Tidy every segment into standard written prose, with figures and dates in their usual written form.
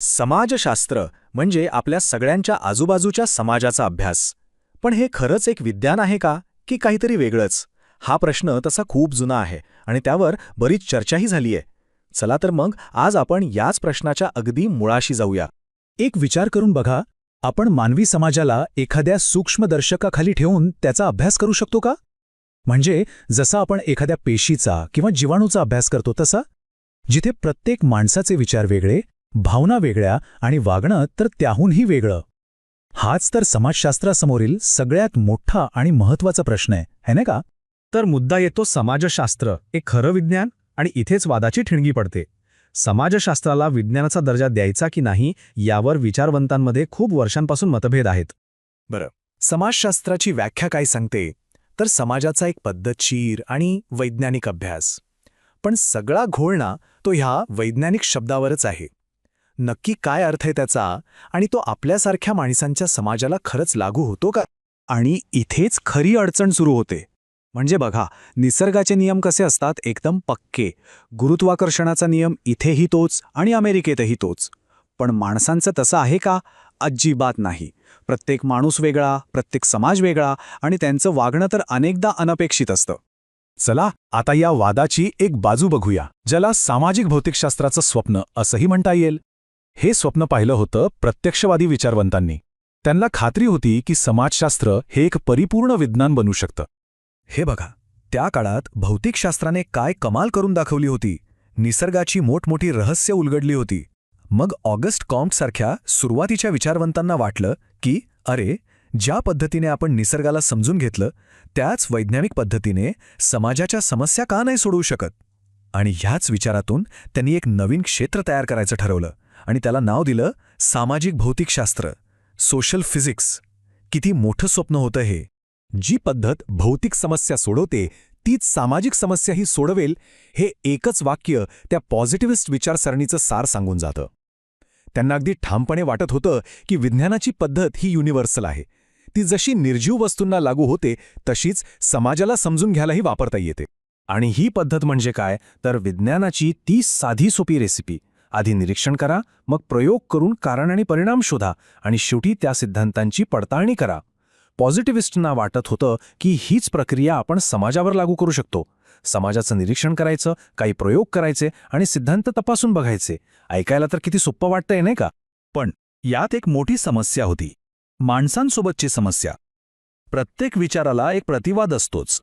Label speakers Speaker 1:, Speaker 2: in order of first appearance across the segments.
Speaker 1: समाजशास्त्र म्हणजे आपल्या सगळ्यांच्या आजूबाजूच्या समाजाचा अभ्यास. पण हे खरंच एक विज्ञान आहे का, की काहीतरी वेगळंच? हा प्रश्न तसा खूप जुना आहे आणि त्यावर बरीच चर्चाही झाली आहे. चला तर मग आज आपण याच प्रश्नाच्या अगदी मुळाशी जाऊया.
Speaker 2: एक विचार करून बघा, आपण मानवी समाजाला एखाद्या सूक्ष्मदर्शकाखाली ठेवून त्याचा अभ्यास करू शकतो का? म्हणजे जसा आपण एखाद्या पेशीचा किंवा जीवाणूचा अभ्यास करतो तसा? जिथे प्रत्येक माणसाचे विचार वेगळे, भावना वेगळ्या आणि वागणं तर त्याहूनही वेगळं. हाच तर समाजशास्त्रासमोरील सगळ्यात मोठा आणि महत्त्वाचा प्रश्न आहे, है ना का?
Speaker 3: तर मुद्दा येतो समाजशास्त्र एक खरं विज्ञान, आणि इथेच वादाची ठिणगी पडते. समाजशास्त्राला विज्ञानाचा दर्जा द्यायचा की नाही यावर विचारवंतांमध्ये खूप वर्षांपासून मतभेद आहेत.
Speaker 1: बरं, समाजशास्त्राची व्याख्या काय सांगते? तर समाजाचा एक पद्धतशीर आणि वैज्ञानिक अभ्यास. पण सगळा घोळणा तो ह्या वैज्ञानिक शब्दावरच आहे. नक्की काय अर्थ आहे त्याचा, आणि तो आपल्यासारख्या माणसांच्या समाजाला खरंच लागू होतो का?
Speaker 2: आणि इथेच खरी अडचण सुरू होते. म्हणजे बघा, निसर्गाचे नियम कसे असतात, एकदम पक्के. गुरुत्वाकर्षणाचा नियम इथेही तोच आणि अमेरिकेतही तोच. पण माणसांचं तसं आहे का? अजिबात नाही. प्रत्येक माणूस वेगळा, प्रत्येक समाज वेगळा, आणि त्यांचं वागणं तर अनेकदा अनपेक्षित असतं.
Speaker 1: चला आता या वादाची एक बाजू बघूया, ज्याला सामाजिक भौतिकशास्त्राचं स्वप्न असंही म्हणता येईल. हे स्वप्न पाहिलं होतं प्रत्यक्षवादी विचारवंतांनी. त्यांना खात्री होती की समाजशास्त्र हे एक परिपूर्ण विज्ञान बनू शकतं.
Speaker 4: हे बघा, त्या काळात भौतिकशास्त्राने काय कमाल करून दाखवली होती. निसर्गाची मोठमोठी रहस्य उलगडली होती. मग ऑगस्ट कॉम्टसारख्या सुरुवातीच्या विचारवंतांना वाटलं की अरे, ज्या पद्धतीने आपण निसर्गाला समजून घेतलं त्याच वैज्ञानिक पद्धतीने समाजाच्या समस्या का नाही सोडवू शकत. आणि ह्याच विचारातून त्यांनी एक नवीन क्षेत्र तयार करायचं ठरवलं आणि त्याला नाव दिलं सामाजिक भौतिकशास्त्र, सोशल फिजिक्स. किती मोठं स्वप्न होतं हे.
Speaker 2: जी पद्धत भौतिक समस्या सोडवते तीच सामाजिक समस्याही सोडवेल, हे एकच वाक्य त्या पॉझिटिव्हिस्ट विचारसरणीचं सार सांगून जातं. त्यांना अगदी ठामपणे वाटत होतं की विज्ञानाची पद्धत ही युनिव्हर्सल आहे. ती जशी निर्जीव वस्तूंना लागू होते तशीच समाजाला समजून घ्यायलाही वापरता येते.
Speaker 3: आणि ही पद्धत म्हणजे काय, तर विज्ञानाची ती साधी सोपी रेसिपी. आधी निरीक्षण करा, मग प्रयोग करून कारण आणि परिणाम शोधा, आणि शेवटी त्या सिद्धांतांची पडताळणी करा. पॉझिटिव्हिस्टना वाटत होतं की हीच प्रक्रिया आपण समाजावर लागू करू शकतो. समाजाचं निरीक्षण करायचं, काही प्रयोग करायचे आणि सिद्धांत तपासून बघायचे. ऐकायला तर किती सोपं वाटतंय नाही का?
Speaker 2: पण यात एक मोठी समस्या होती, माणसांसोबतची समस्या. प्रत्येक विचाराला एक प्रतिवाद असतोच.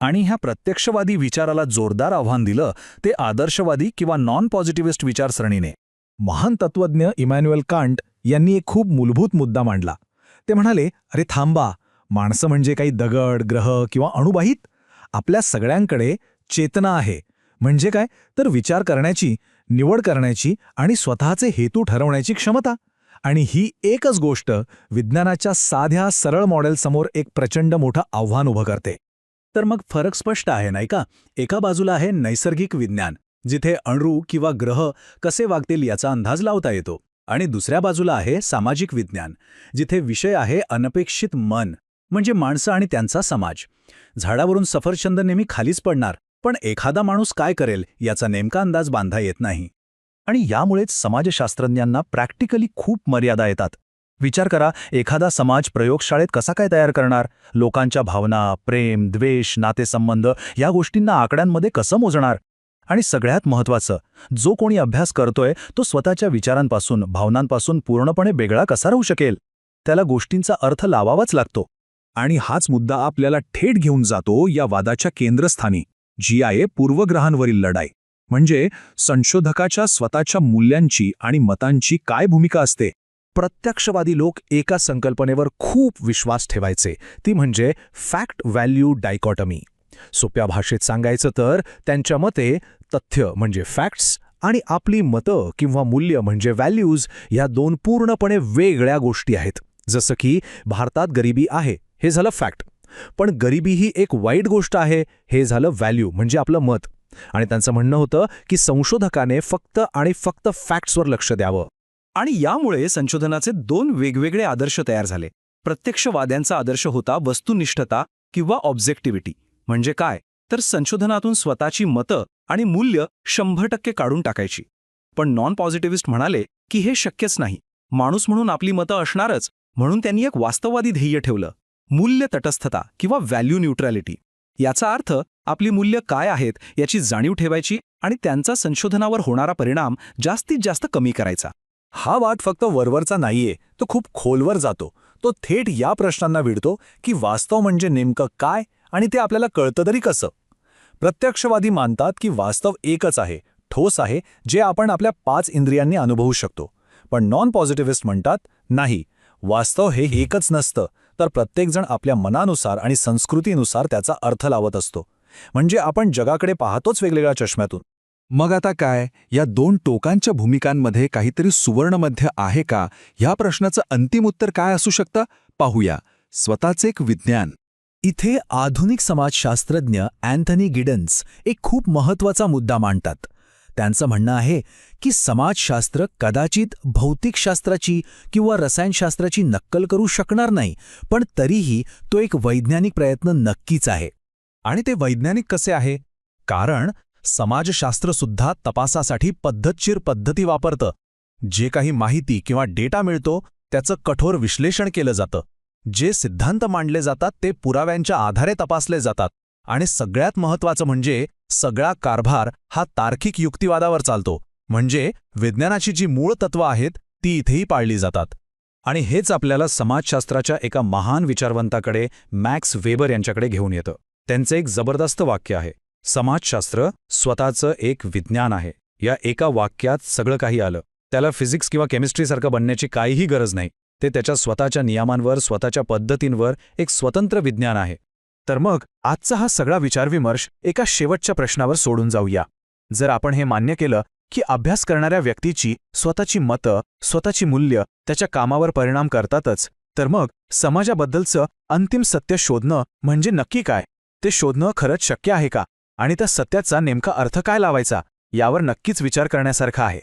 Speaker 2: आणि ह्या प्रत्यक्षवादी विचाराला जोरदार आव्हान दिलं ते आदर्शवादी किंवा नॉन पॉझिटिव्हिस्ट विचारसरणीने. महान तत्त्वज्ञ इमॅन्युएल कांट यांनी एक खूप मूलभूत मुद्दा मांडला. ते म्हणाले, अरे थांबा, माणसं म्हणजे काही दगड, ग्रह किंवा अणुबाहित? आपल्या सगळ्यांकडे चेतना आहे. म्हणजे काय, तर विचार करण्याची, निवड करण्याची आणि स्वतःचे हेतू ठरवण्याची क्षमता. आणि ही एकच गोष्ट विज्ञानाच्या साध्या सरळ मॉडेलसमोर एक प्रचंड मोठं आव्हान उभं करते. तर मग फरक स्पष्ट आहे नाही का? एका बाजूला आहे नैसर्गिक विज्ञान, जिथे अणू किंवा ग्रह कसे वागतील याचा अंदाज लावता येतो. आणि दुसऱ्या बाजूला आहे सामाजिक विज्ञान, जिथे विषय आहे अनपेक्षित मन, म्हणजे माणसं आणि त्यांचा समाज. झाडावरून सफरचंद नेहमी खालीच पडणार, पण एखादा माणूस काय करेल याचा नेमका अंदाज बांधता येत नाही. आणि यामुळेच समाजशास्त्रज्ञांना प्रॅक्टिकली खूप मर्यादा येतात. विचार करा, एखादा समाज प्रयोगशाळेत कसा काय तयार करणार? लोकांच्या भावना, प्रेम, द्वेष, नातेसंबंध या गोष्टींना आकड्यांमध्ये कसं मोजणार? आणि सगळ्यात महत्त्वाचं, जो कोणी अभ्यास करतोय तो स्वतःच्या विचारांपासून, भावनांपासून पूर्णपणे वेगळा कसा राहू शकेल? त्याला गोष्टींचा अर्थ लावावाच लागतो. आणि हाच मुद्दा आपल्याला थेट घेऊन जातो या वादाच्या केंद्रस्थानी, जी आहे पूर्वग्रहांवरील लढाई. म्हणजे संशोधकाच्या स्वतःच्या मूल्यांची आणि मतांची काय भूमिका असते. प्रत्यक्षवादी लोक एका संकल्पनेवर खूप विश्वास ठेवायचे, ती म्हणजे फॅक्ट व्हॅल्यू डायकॉटमी. सोप्या भाषेत सांगायचं तर त्यांच्या मते तथ्य म्हणजे फॅक्ट्स आणि आपली मतं किंवा मूल्य म्हणजे व्हॅल्यूज या दोन पूर्णपणे वेगळ्या गोष्टी आहेत. जसं की भारतात गरिबी आहे, हे झालं फॅक्ट. पण गरिबी ही एक वाईट गोष्ट आहे, हे झालं व्हॅल्यू म्हणजे आपलं मत. आणि त्यांचं म्हणणं होतं की संशोधकाने फक्त आणि फक्त फॅक्ट्सवर लक्ष द्यावं.
Speaker 3: आणि यामुळे संशोधनाचे दोन वेगवेगळे आदर्श तयार झाले. प्रत्यक्षवाद्यांचा आदर्श होता वस्तुनिष्ठता किंवा ऑब्जेक्टिव्हिटी. म्हणजे काय, तर संशोधनातून स्वतःची मतं आणि मूल्य 100% काढून टाकायची.
Speaker 2: पण नॉन पॉझिटिव्हिस्ट म्हणाले की हे शक्यच नाही. माणूस म्हणून आपली मतं असणारच, म्हणून त्यांनी एक वास्तववादी ध्येय ठेवलं, मूल्य तटस्थता किंवा व्हॅल्यू न्यूट्रॅलिटी. याचा अर्थ आपली मूल्य काय आहेत याची जाणीव ठेवायची आणि त्यांचा संशोधनावर होणारा परिणाम जास्तीत जास्त कमी करायचा.
Speaker 1: हा वाद फक्त वरवरचा नाहीये, तो खूप खोलवर जातो. तो थेट या प्रश्नांना विडतो की वास्तव म्हणजे नेमकं काय आणि ते आपल्याला कळतं तरी कसं. प्रत्यक्षवादी मानतात की वास्तव एकच आहे, ठोस आहे, जे आपण आपल्या 5 इंद्रियांनी अनुभवू शकतो. पण नॉन पॉझिटिव्हिस्ट म्हणतात नाही, वास्तव हे एकच नसतं, तर प्रत्येकजण आपल्या मनानुसार आणि संस्कृतीनुसार त्याचा अर्थ लावत असतो. म्हणजे आपण जगाकडे पाहतोच वेगवेगळ्या चष्म्यातून.
Speaker 4: मग आता काय, या 2 टोकांच्या भूमिकांमध्ये काहीतरी सुवर्णमध्य आहे का? ह्या प्रश्नाचं अंतिम उत्तर काय असू शकतं? पाहूया. स्वतःचे एक विज्ञान. इथे आधुनिक समाजशास्त्रज्ञ अँथनी गिडन्स एक खूप महत्त्वाचा मुद्दा मांडतात. त्यांचं म्हणणं आहे की समाजशास्त्र कदाचित भौतिकशास्त्राची किंवा रसायनशास्त्राची नक्कल करू शकणार नाही, पण तरीही तो एक वैज्ञानिक प्रयत्न नक्कीच आहे.
Speaker 1: आणि ते वैज्ञानिक कसे आहे? कारण समाजशास्त्रसुद्धा तपासासाठी पद्धतशीर पद्धती वापरतं. जे काही माहिती किंवा डेटा मिळतो त्याचं कठोर विश्लेषण केलं जातं. जे सिद्धांत मांडले जातात ते पुराव्यांच्या आधारे तपासले जातात. आणि सगळ्यात महत्त्वाचं म्हणजे सगळा कारभार हा तार्किक युक्तिवादावर चालतो. म्हणजे विज्ञानाची जी मूळ तत्त्वं आहेत ती इथेही पाळली जातात. आणि हेच आपल्याला समाजशास्त्राच्या एका महान विचारवंताकडे मॅक्स वेबर यांच्याकडे घेऊन येतं. त्यांचं एक जबरदस्त वाक्य आहे, समाजशास्त्र स्वतःचं एक विज्ञान आहे. या एका वाक्यात सगळं काही आलं. त्याला फिजिक्स किंवा केमिस्ट्रीसारखं बनण्याची काहीही गरज नाही. ते त्याच्या स्वतःच्या नियमांवर, स्वतःच्या पद्धतींवर एक स्वतंत्र विज्ञान आहे. तर मग आजचा हा सगळा विचारविमर्श एका शेवटच्या प्रश्नावर सोडून जाऊया. जर आपण हे मान्य केलं की अभ्यास करणाऱ्या व्यक्तीची स्वतःची मतं, स्वतःची मूल्य त्याच्या कामावर परिणाम करतातच, तर मग समाजाबद्दलचं अंतिम सत्य शोधणं म्हणजे नक्की काय? ते शोधणं खरंच शक्य आहे का? आणि त्या सत्याचा नेमका अर्थ काय लावायचा यावर नक्कीच विचार करण्यासारखा आहे.